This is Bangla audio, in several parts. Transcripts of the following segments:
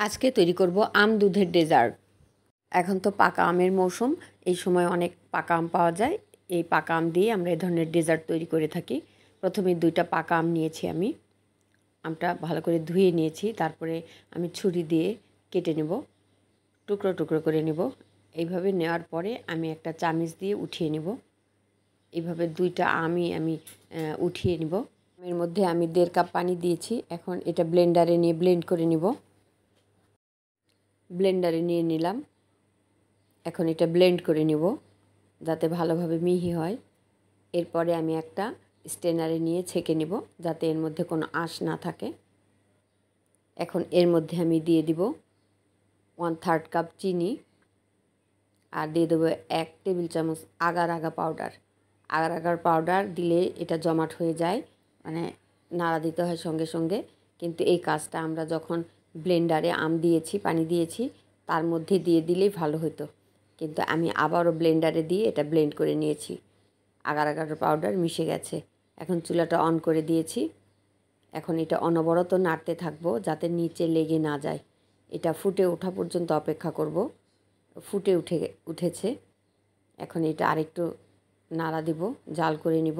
আজকে তৈরি করব আম দুধের ডেজার্ট। এখন তো পাকা আমের মৌসুম, এই সময় অনেক পাকা আম পাওয়া যায়। এই পাকা আম দিয়ে আমরা এই ধরনের ডেজার্ট তৈরি করে থাকি। প্রথমে 2টা পাকা আম নিয়েছি আমি। আমটা ভালো করে ধুয়ে নিয়েছি, তারপরে আমি ছুরি দিয়ে কেটে নেব, টুকরো টুকরো করে নেব। এইভাবে নেওয়ার পরে আমি একটা চামচ দিয়ে উঠিয়ে নেব। এইভাবে 2টা আমই আমি উঠিয়ে নেব। এর মধ্যে আমি 1.5 কাপ পানি দিয়েছি। এখন এটা ব্লেন্ডারে নিয়ে ব্লেন্ড করে নেব। ব্লেন্ডারে নিয়ে নিলাম। এখন এটা ব্লেন্ড করে নেব যাতে ভালোভাবে মিহি হয়। এরপরে আমি একটা স্ট্রেনারে নিয়ে ছেঁকে নেব যাতে এর মধ্যে কোনো আঁশ না থাকে। এখন এর মধ্যে আমি দিয়ে দিব 1/3 কাপ চিনি, আর দিয়ে দেবো 1 টেবিল চামচ আগার আগা পাউডার। আগার আগার পাউডার দিলে এটা জমাট হয়ে যায়, মানে নাড়া দিতে হয় সঙ্গে সঙ্গে। কিন্তু এই কাজটা আমরা যখন ব্লেন্ডারে আম দিয়েছি, পানি দিয়েছি, তার মধ্যে দিয়ে দিলেই ভালো হতো, কিন্তু আমি আবারও ব্লেন্ডারে দিয়ে এটা ব্লেন্ড করে নিয়েছি। আগার আগার পাউডার মিশে গেছে। এখন চুলাটা অন করে দিয়েছি। এখন এটা অনবরত নাড়তে থাকবো যাতে নিচে লেগে না যায়। এটা ফুটে ওঠা পর্যন্ত অপেক্ষা করব। ফুটে উঠেছে। এখন এটা আরেকটু নাড়া দিব, জাল করে নিব।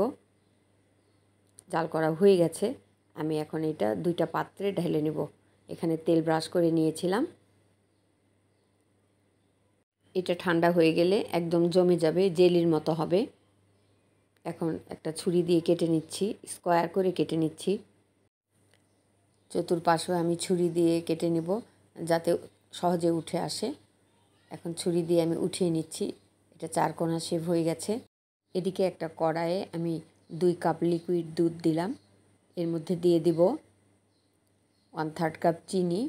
জাল করা হয়ে গেছে। আমি এখন এটা 2টা পাত্রে ঢেলে নেব। এখানে তেল ব্রাশ করে নিয়েছিলাম। এটা ঠান্ডা হয়ে গেলে একদম জমে যাবে, জেলির মতো হবে। এখন একটা ছুরি দিয়ে কেটে নিচ্ছি, স্কোয়ার করে কেটে নিচ্ছি। চতুর্পাশে আমি ছুরি দিয়ে কেটে নেব যাতে সহজে উঠে আসে। এখন ছুরি দিয়ে আমি উঠিয়ে নিচ্ছি। এটা 4 কোণা শেপ হয়ে গেছে। এদিকে একটা কড়াইয়ে আমি 2 কাপ লিকুইড দুধ দিলাম। এর মধ্যে দিয়ে দিব 1/3 কাপ চিনি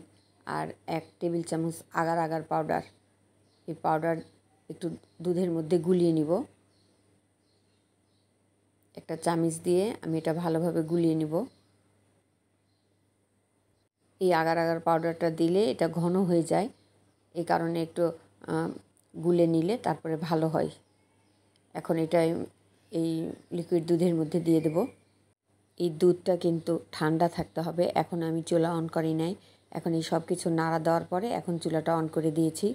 আর 1 টেবিল চামচ আগার আগার পাউডার। এই পাউডার একটু দুধের মধ্যে গুলিয়ে নিব। একটা চামচ দিয়ে আমি এটা ভালোভাবে গুলিয়ে নিব। এই আগার আগার পাউডারটা দিলে এটা ঘন হয়ে যায়, এই কারণে একটু গুলে নিলে তারপরে ভালো হয়। এখন এটা এই লিকুইড দুধের মধ্যে দিয়ে দেব। এই দুধটা কিন্তু ঠান্ডা থাকতে হবে। এখন আমি চুলা অন করি নাই। এখন এই সব কিছু নাড়া দেওয়ার পরে এখন চুলাটা অন করে দিয়েছি,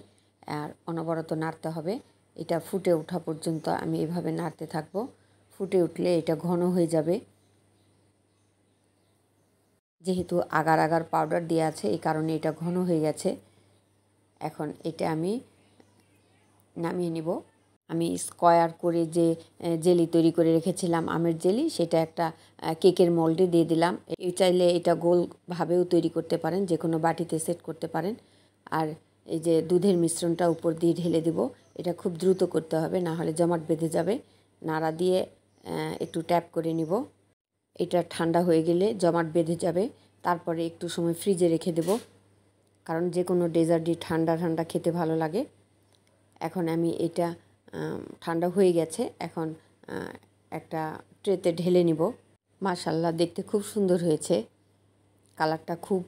আর অনবরত নাড়তে হবে। এটা ফুটে ওঠা পর্যন্ত আমি এভাবে নাড়তে থাকব। ফুটে উঠলে এটা ঘন হয়ে যাবে। যেহেতু আগার আগার পাউডার দেওয়া আছে, এই কারণে এটা ঘন হয়ে গেছে। এখন এটা আমি নামিয়ে নিব। আমি স্কোয়ার করে যে জেলি তৈরি করে রেখেছিলাম, আমের জেলি, সেটা একটা কেকের মোল্ডে দিয়ে দিলাম। এই চাইলে এটা গোলভাবেও তৈরি করতে পারেন, যে কোনো বাটিতে সেট করতে পারেন। আর এই যে দুধের মিশ্রণটা উপর দিয়ে ঢেলে দেব। এটা খুব দ্রুত করতে হবে, না হলে জমাট বেঁধে যাবে। নাড়া দিয়ে একটু ট্যাপ করে নিব। এটা ঠান্ডা হয়ে গেলে জমাট বেঁধে যাবে। তারপরে একটু সময় ফ্রিজে রেখে দেব, কারণ যে কোনো ডেজার্টই ঠান্ডা ঠান্ডা খেতে ভালো লাগে। এখন আমি এটা ঠান্ডা হয়ে গেছে। এখন একটা ট্রেতে ঢেলে নিব। মাশাআল্লাহ, দেখতে খুব সুন্দর হয়েছে। কালারটা খুব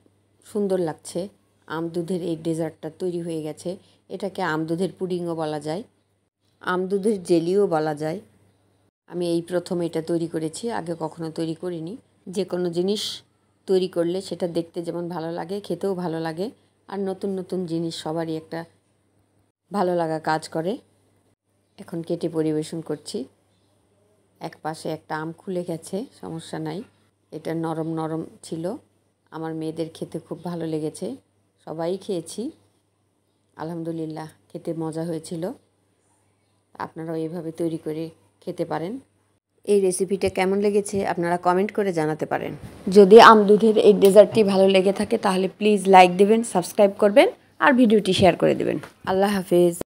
সুন্দর লাগছে। আম দুধের এই ডেজার্টটা তৈরি হয়ে গেছে। এটাকে আম দুধের পুডিংও বলা যায়, আম দুধের জেলিও বলা যায়। আমি এই প্রথম এটা তৈরি করেছি, আগে কখনো তৈরি করিনি। যে কোনো জিনিস তৈরি করলে সেটা দেখতে যেমন ভালো লাগে, খেতেও ভালো লাগে। আর নতুন নতুন জিনিস সবারই একটা ভালো লাগা কাজ করে। এখন কেটে পরিবেশন করছি। এক পাশে একটা আম খুলে গেছে, সমস্যা নাই। এটা নরম নরম ছিল। আমার মেয়েদের খেতে খুব ভালো লেগেছে, সবাই খেয়েছি। আলহামদুলিল্লাহ, খেতে মজা হয়েছিল। আপনারাও এইভাবে তৈরি করে খেতে পারেন। এই রেসিপিটা কেমন লেগেছে আপনারা কমেন্ট করে জানাতে পারেন। যদি আম দুধের এই ডেজার্টটি ভালো লেগে থাকে তাহলে প্লিজ লাইক দেবেন, সাবস্ক্রাইব করবেন আর ভিডিওটি শেয়ার করে দেবেন। আল্লাহ হাফেজ।